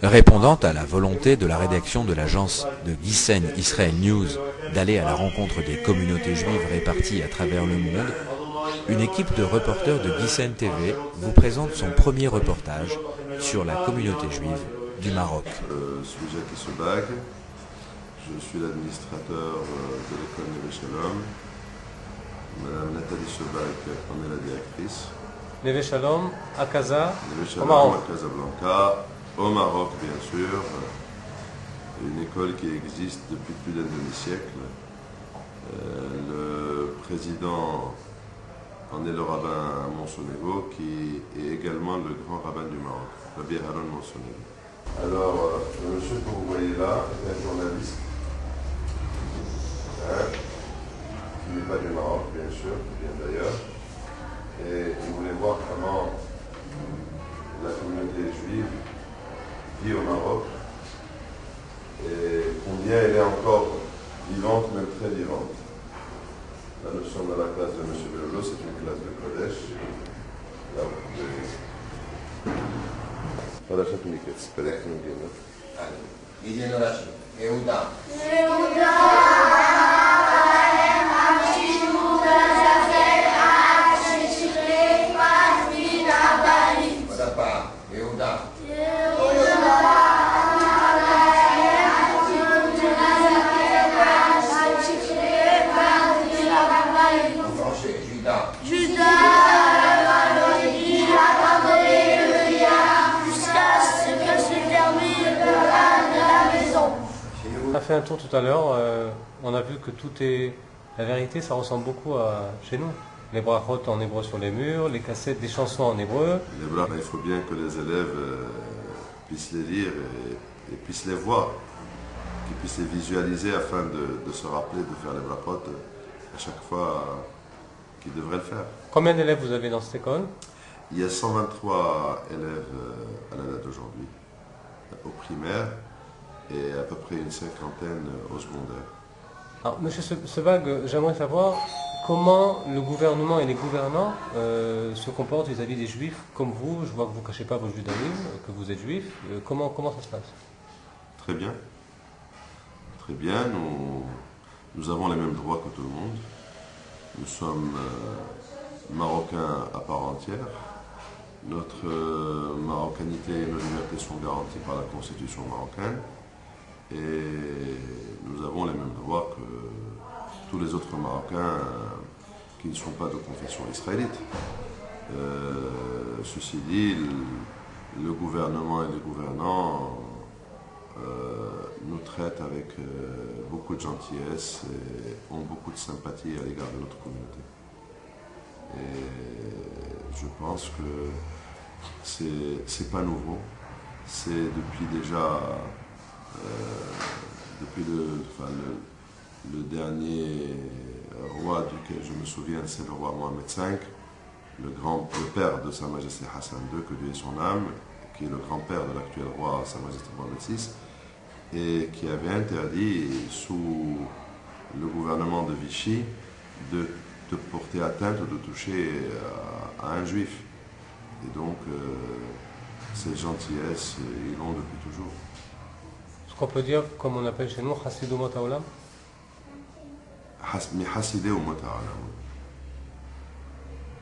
Répondant à la volonté de la rédaction de l'agence de Gissen Israel News d'aller à la rencontre des communautés juives réparties à travers le monde, une équipe de reporters de Gissen TV vous présente son premier reportage sur la communauté juive du Maroc. Je suis Jacques Sebag, je suis l'administrateur de l'école Neve Shalom. Madame Nathalie Sebag en est la directrice. Neve Shalom à Casa, Neve au Shalom Maroc. à Casablanca, au Maroc bien sûr. Une école qui existe depuis plus d'un demi-siècle. Le président en est le rabbin Monsonego, qui est également le grand rabbin du Maroc, Rabbi Haron Monsonego. Alors, le monsieur que vous voyez là est un journaliste, qui n'est pas du Maroc, bien sûr, qui vient d'ailleurs, et il voulait voir comment la communauté juive vit au Maroc, et combien elle est encore vivante, même très vivante. Là, nous sommes dans la classe de M. Belolo, c'est une classe de Kodesh. Là, vous pouvez... Parashat Miketz, peut-être que nous viendrons. Allez, il y a Rashi. Yehuda. Voilà pas. Yehuda. En français, Judas. On a fait un tour tout à l'heure, on a vu que tout est... La vérité, ça ressemble beaucoup à chez nous. Les brachot en hébreu sur les murs, les cassettes des chansons en hébreu. Les brachot, il faut bien que les élèves puissent les lire et puissent les voir, qu'ils puissent les visualiser afin de se rappeler de faire les brachot à chaque fois qu'ils devraient le faire. Combien d'élèves vous avez dans cette école? Il y a 123 élèves à la date d'aujourd'hui, au primaire, et à peu près une cinquantaine au secondaire. Alors, Monsieur Sebag, j'aimerais savoir comment le gouvernement et les gouvernants se comportent vis-à-vis des juifs comme vous. Je vois que vous ne cachez pas votre judaïsme, que vous êtes juif. Comment ça se passe? Très bien. Très bien. Nous avons les mêmes droits que tout le monde. Nous sommes marocains à part entière. Notre marocanité et nos libertés sont garanties par la Constitution marocaine. Et nous avons les mêmes droits que tous les autres Marocains qui ne sont pas de confession israélite. Ceci dit, le gouvernement et les gouvernants nous traitent avec beaucoup de gentillesse et ont beaucoup de sympathie à l'égard de notre communauté. Et je pense que c'est pas nouveau. C'est depuis déjà... depuis le dernier roi duquel je me souviens, c'est le roi Mohamed V, le père de Sa Majesté Hassan II, que Dieu ait son âme, qui est le grand-père de l'actuel roi Sa Majesté Mohamed VI, et qui avait interdit, sous le gouvernement de Vichy, de porter atteinte ou de toucher à un juif. Et donc, cette gentillesse, ils l'ont depuis toujours. Ce qu'on peut dire, comme on appelle chez nous, Hasidou Motaolam. Hasidé ou Motaolam.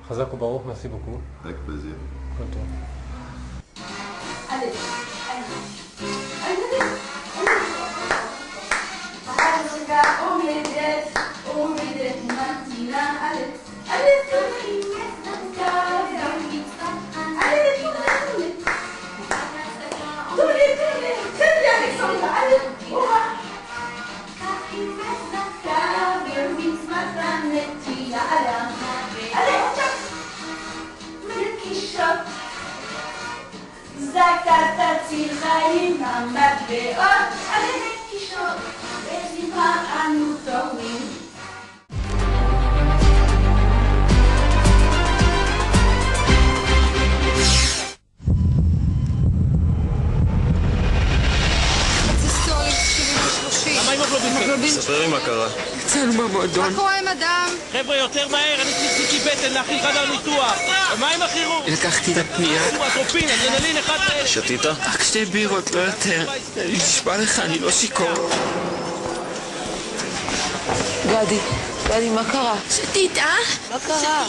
Chazak ou Baruch, merci beaucoup. Avec plaisir. Content. Allez, ספרי מה קרה. קצת אותנו מהמועדון. מה קורה עם אדם? חבר'ה, יותר מהר, אני ציציתי בטן להכין חדר ניתוח. מה עם החירום? לקחתי את הפנייה. אטרופין, אדרנלין 1 ו... שתית? רק 2 בירות, לא יותר. אני נשבע לך, אני לא שיכור. גדי, מה קרה? שתית, אה? מה קרה?